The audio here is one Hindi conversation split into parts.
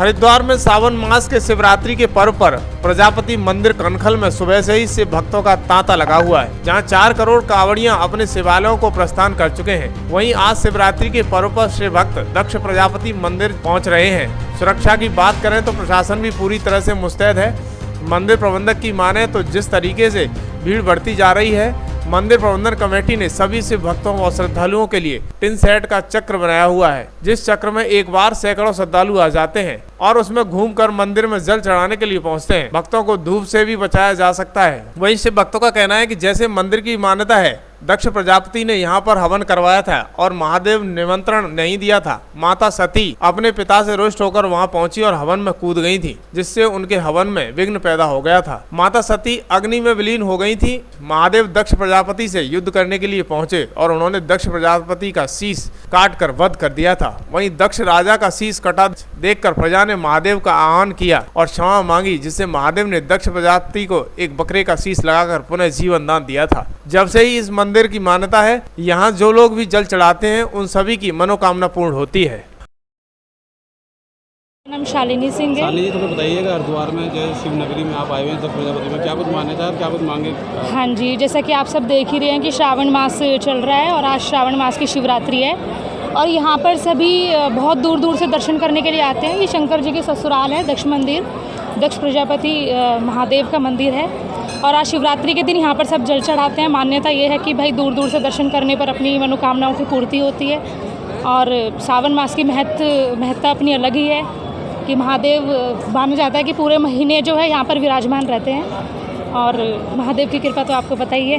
हरिद्वार में सावन मास के शिवरात्रि के पर्व पर प्रजापति मंदिर कनखल में सुबह से ही शिव भक्तों का तांता लगा हुआ है, जहां 4 करोड़ कांवड़ियां अपने शिवालयों को प्रस्थान कर चुके हैं। वहीं आज शिवरात्रि के पर्व पर शिव भक्त दक्ष प्रजापति मंदिर पहुंच रहे हैं। सुरक्षा की बात करें तो प्रशासन भी पूरी तरह से मुस्तैद है। मंदिर प्रबंधक की माने तो जिस तरीके से भीड़ बढ़ती जा रही है, मंदिर प्रबंधन कमेटी ने सभी शिव भक्तों और श्रद्धालुओं के लिए टिन सेट का चक्र बनाया हुआ है, जिस चक्र में एक बार सैकड़ों श्रद्धालु आ जाते हैं और उसमें घूमकर मंदिर में जल चढ़ाने के लिए पहुंचते हैं। भक्तों को धूप से भी बचाया जा सकता है। वहीं शिव भक्तों का कहना है कि जैसे मंदिर की मान्यता है, दक्ष प्रजापति ने यहाँ पर हवन करवाया था और महादेव निमंत्रण नहीं दिया था। माता सती अपने पिता से रुष्ट होकर वहाँ पहुंची और हवन में कूद गई थी, जिससे उनके हवन में विघ्न पैदा हो गया था। माता सती अग्नि में विलीन हो गई थी। महादेव दक्ष प्रजापति से युद्ध करने के लिए पहुंचे और उन्होंने दक्ष प्रजापति का शीश काट कर वध कर दिया था। वहीं दक्ष राजा का शीश कटा देखकर प्रजा ने महादेव का आह्वान किया और क्षमा मांगी, जिससे महादेव ने दक्ष प्रजापति को एक बकरे का शीश लगाकर पुनः जीवन दान दिया था। जब से ही इस मंदिर की मान्यता है, यहाँ जो लोग भी जल चढ़ाते हैं उन सभी की मनोकामना पूर्ण होती है। नाम शालिनी सिंह है। शालिनी जी, तो बताइएगा हरिद्वार में जैसे शिवनगरी में आप आए हुए हैं, दक्ष प्रजापति में क्या कुछ मान्यता है, क्या कुछ मांगे? हाँ जी, जैसा कि आप सब देख ही रहे हैं कि श्रावण मास चल रहा है और आज श्रावण मास की शिवरात्रि है और यहाँ पर सभी बहुत दूर दूर से दर्शन करने के लिए आते हैं। ये शंकर जी के ससुराल है दक्ष मंदिर, दक्ष प्रजापति महादेव का मंदिर है और आज शिवरात्रि के दिन यहाँ पर सब जल चढ़ाते हैं। मान्यता ये है कि भाई दूर दूर से दर्शन करने पर अपनी मनोकामनाओं की पूर्ति होती है और सावन मास की महत्ता अपनी अलग ही है कि महादेव माना जाता है कि पूरे महीने जो है यहाँ पर विराजमान रहते हैं और महादेव की कृपा तो आपको पता ही है,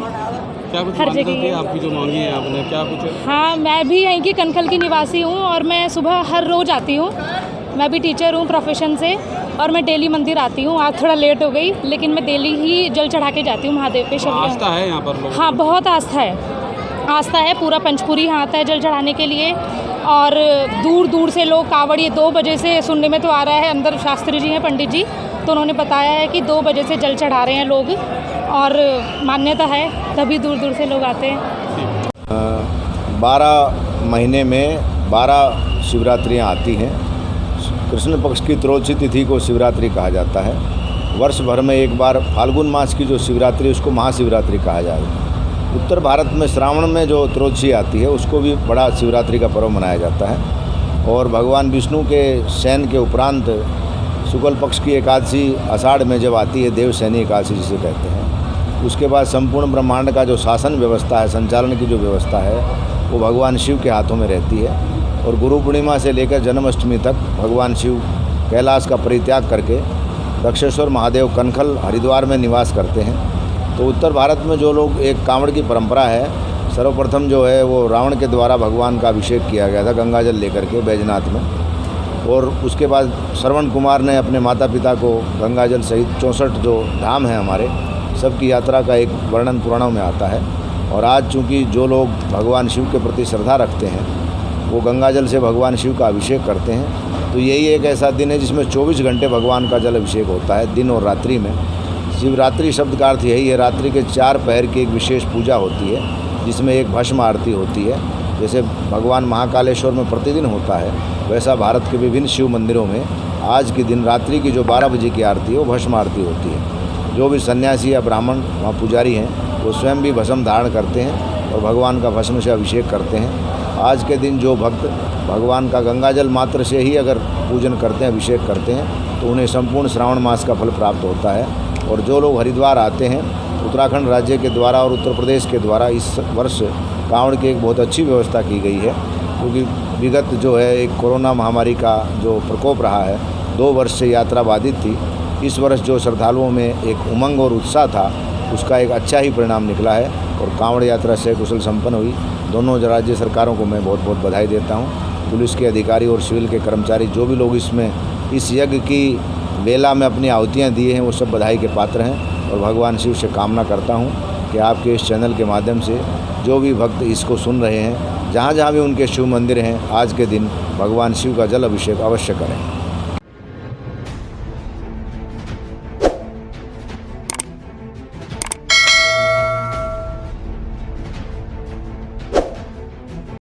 क्या कुछ हर जगह आपकी जो मांगी है आपने, क्या कुछ? हाँ, मैं भी यहीं की कनखल की निवासी हूँ और मैं सुबह हर रोज़ आती हूँ। मैं भी टीचर हूँ प्रोफेशन से और मैं डेली मंदिर आती हूँ। आज थोड़ा लेट हो गई, लेकिन मैं डेली ही जल चढ़ा के जाती हूँ महादेव पे। आस्था है यहाँ पर लोगों? हाँ, बहुत आस्था है। पूरा पंचपुरी यहाँ आता है जल चढ़ाने के लिए और दूर दूर से लोग कांवड़िए 2 बजे से, सुनने में तो आ रहा है, अंदर शास्त्री जी हैं पंडित जी, तो उन्होंने बताया है कि 2 बजे से जल चढ़ा रहे हैं लोग और मान्यता है तभी दूर दूर से लोग आते हैं। 12 महीने में 12 शिवरात्रियाँ आती हैं। कृष्ण पक्ष की त्रोदशी तिथि को शिवरात्रि कहा जाता है। वर्ष भर में एक बार फाल्गुन मास की जो शिवरात्रि उसको महाशिवरात्रि कहा जाएगा। उत्तर भारत में श्रावण में जो त्रोदशी आती है उसको भी बड़ा शिवरात्रि का पर्व मनाया जाता है और भगवान विष्णु के शयन के उपरांत शुक्ल पक्ष की एकादशी आषाढ़ में जब आती है, देवशयनी एकादशी जिसे कहते हैं, उसके बाद संपूर्ण ब्रह्मांड का जो शासन व्यवस्था है, संचालन की जो व्यवस्था है, वो भगवान शिव के हाथों में रहती है और गुरु पूर्णिमा से लेकर जन्माष्टमी तक भगवान शिव कैलाश का परित्याग करके दक्षेश्वर महादेव कनखल हरिद्वार में निवास करते हैं। तो उत्तर भारत में जो लोग, एक कांवड़ की परंपरा है, सर्वप्रथम जो है वो रावण के द्वारा भगवान का अभिषेक किया गया था गंगाजल लेकर के बैजनाथ में और उसके बाद श्रवण कुमार ने अपने माता पिता को गंगाजल सहित 64 जो धाम हैं हमारे, सबकी यात्रा का एक वर्णन पुराणों में आता है। और आज चूँकि जो लोग भगवान शिव के प्रति श्रद्धा रखते हैं वो गंगाजल से भगवान शिव का अभिषेक करते हैं। तो यही एक ऐसा दिन है जिसमें 24 घंटे भगवान का जल अभिषेक होता है, दिन और रात्रि में। शिवरात्रि शब्द का अर्थ यही है, रात्रि के 4 पहर की एक विशेष पूजा होती है जिसमें एक भस्म आरती होती है। जैसे भगवान महाकालेश्वर में प्रतिदिन होता है, वैसा भारत के विभिन्न शिव मंदिरों में आज के दिन रात्रि की जो 12 बजे की आरती है वो भस्म आरती होती है। जो भी सन्यासी या ब्राह्मण वहाँ पुजारी हैं वो स्वयं भी भस्म धारण करते हैं और भगवान का भस्म से अभिषेक करते हैं। आज के दिन जो भक्त भगवान का गंगाजल मात्र से ही अगर पूजन करते हैं, अभिषेक करते हैं, तो उन्हें संपूर्ण श्रावण मास का फल प्राप्त होता है। और जो लोग हरिद्वार आते हैं, उत्तराखंड राज्य के द्वारा और उत्तर प्रदेश के द्वारा इस वर्ष कांवड़ की एक बहुत अच्छी व्यवस्था की गई है, क्योंकि विगत जो है एक कोरोना महामारी का जो प्रकोप रहा है, 2 वर्ष से यात्रा बाधित थी। इस वर्ष जो श्रद्धालुओं में एक उमंग और उत्साह था, उसका एक अच्छा ही परिणाम निकला है और कांवड़ यात्रा से कुशल संपन्न हुई। दोनों राज्य सरकारों को मैं बहुत बहुत बधाई देता हूँ। पुलिस के अधिकारी और सिविल के कर्मचारी, जो भी लोग इसमें इस यज्ञ की वेला में अपनी आहुतियाँ दिए हैं, वो सब बधाई के पात्र हैं और भगवान शिव से कामना करता हूँ कि आपके इस चैनल के माध्यम से जो भी भक्त इसको सुन रहे हैं, जहाँ जहाँ भी उनके शिव मंदिर हैं, आज के दिन भगवान शिव का जल अभिषेक अवश्य करें।